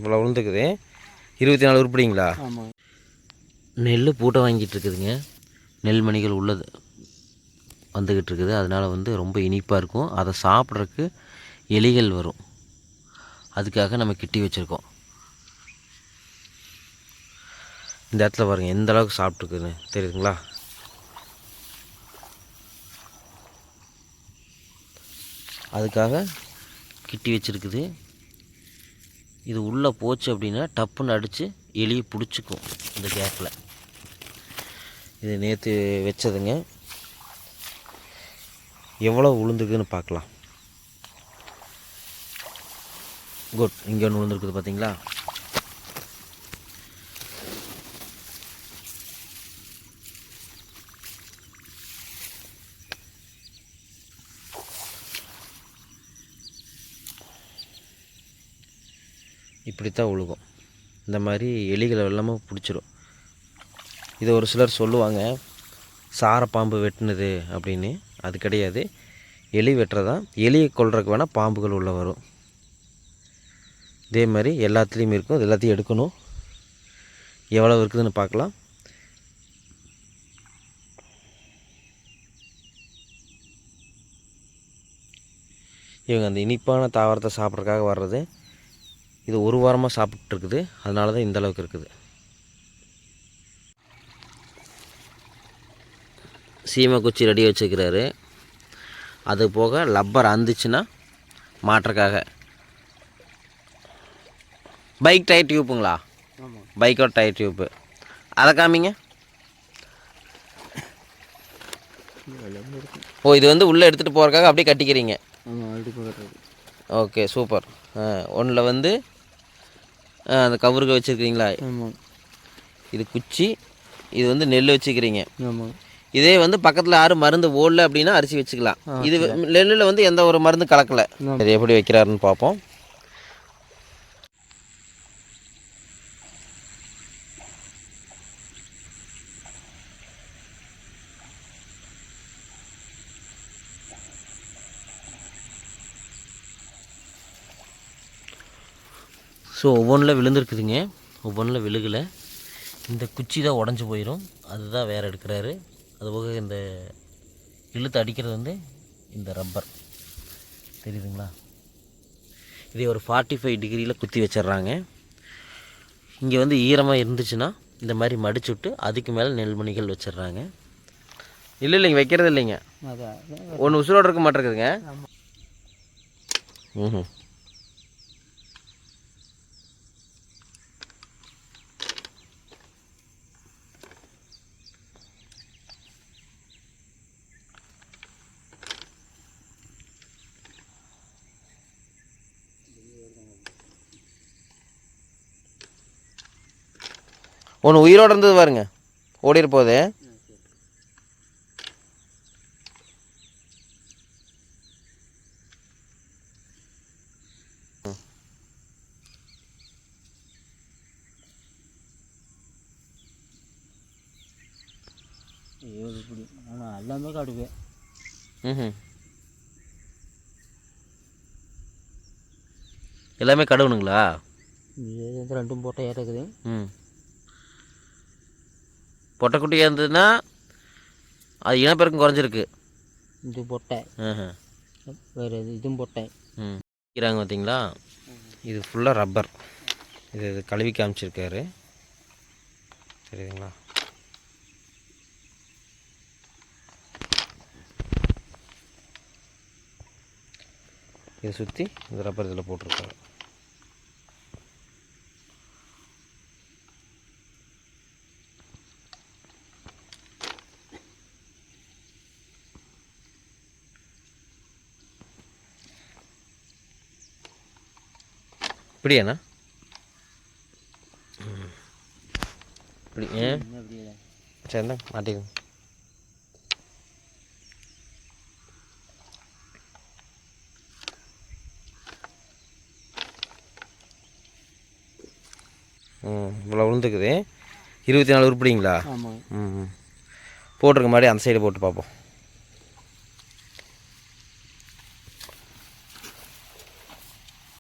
இவ்வளோ விழுந்துக்குது. 24 உருப்படிங்களா? ஆமாம். நெல் பூட்டை வாங்கிட்டு இருக்குதுங்க. நெல்மணிகள் உள்ளது வந்துக்கிட்டு இருக்குது. அதனால் வந்து ரொம்ப இனிப்பாக இருக்கும். அதை சாப்பிட்றதுக்கு எலிகள் வரும். அதுக்காக நம்ம கிட்டி வச்சுருக்கோம். இந்த இடத்துல பாருங்கள் எந்த அளவுக்கு சாப்பிட்ருக்குன்னு தெரியுதுங்களா? அதுக்காக கிட்டி வச்சுருக்குது. இது உள்ளே போச்சு அப்படின்னா டப்புன்னு அடித்து எலியை பிடிச்சிக்கும். இந்த கேப்பில் இது நேற்று வச்சதுங்க. எவ்வளோ உளுந்துக்குன்னு பார்க்கலாம். குட். இங்கே ஒன்று விழுந்துருக்குது பார்த்தீங்களா? இப்படித்தான் உழுகும். இந்த மாதிரி எலிகளை எல்லாமே பிடிச்சிரும். இதை ஒரு சிலர் சொல்லுவாங்க சாரப்பாம்பு வெட்டினது அப்படின்னு. அது கிடையாது, எலி வெட்டுறதான். எலியை கொல்றதுக்கு வேணால் பாம்புகள் உள்ளே வரும். இதே மாதிரி எல்லாத்துலேயும் இருக்கும். இது எல்லாத்தையும் எடுக்கணும். எவ்வளோ இருக்குதுன்னு பார்க்கலாம். இவங்க அந்த இனிப்பான தாவரத்தை சாப்பிட்றதுக்காக வர்றது. இது ஒரு வாரமாக சாப்பிட்ருக்குது. அதனால தான் இந்தளவுக்கு இருக்குது. சீமை குச்சி ரெடி வச்சுக்கிறாரு. அது போக லப்பர் அந்துச்சுன்னா மாட்டுறக்காக. பைக் டயர் டியூப்புங்களா? பைக்கோட டயர் டியூப்பு. அதை காமிங்க. ஓ, இது வந்து உள்ளே எடுத்துகிட்டு போகிறக்காக அப்படியே கட்டிக்கிறீங்க. Okay, super. ஒன்றில் வந்து அந்த கவருக்கு வச்சுருக்கிறீங்களா? இது குச்சி, இது வந்து நெல் வச்சுக்கிறீங்க. இதே வந்து பக்கத்தில் யாரும் மருந்து ஓடல அப்படின்னா அரிசி வச்சுக்கலாம். இது நெல்லில் வந்து எந்த ஒரு மருந்து கலக்கலை. இது எப்படி வைக்கிறாருன்னு பார்ப்போம். ஸோ ஒவ்வொன்றில் விழுந்துருக்குதுங்க, ஒவ்வொன்றில் விழுகலை. இந்த குச்சி தான் உடஞ்சி போயிடும். அதுதான் வேறு எடுக்கிறாரு. அதுபோக இந்த இழுத்து அடிக்கிறது வந்து இந்த ரப்பர் தெரியுதுங்களா? இதை ஒரு 45 டிகிரியில் குத்தி வச்சிட்றாங்க. இங்கே வந்து ஈரமாக இருந்துச்சுன்னா இந்த மாதிரி மடிச்சு விட்டு அதுக்கு மேலே நெல்மணிகள் வச்சிட்றாங்க. இல்லைங்க, வைக்கிறது இல்லைங்க. ஒன்று உசுரோடு இருக்க மாட்டேங்குதுங்க. ஒன்று உயிரோடு இருந்தது பாருங்க, ஓடிரு போகுது. எல்லாமே காட்டுவேன். எல்லாமே கடவுனுங்களா? ரெண்டும் போட்டை ஏற்றுக்குது. பொட்டைக்குட்டியாக இருந்ததுன்னா அது இனப்பெருக்கம் குறைஞ்சிருக்கு. இது பொட்டை. வேறு இதுவும் பொட்டை. வைக்கிறாங்க பார்த்தீங்களா? இது ஃபுல்லாக ரப்பர். இது கழுவி காமிச்சிருக்காரு தெரியுதுங்களா? இதை சுற்றி இந்த ரப்பர் இதில் போட்டிருக்காரு. இப்படியாண்ணா? இப்படி சரிண்ணா, மாட்டிக்கோங்க. இவ்வளோ விழுந்துக்குது. 24 உருப்படிங்களா? போட்டிருக்க மாதிரி அந்த சைடு போட்டு பார்ப்போம்.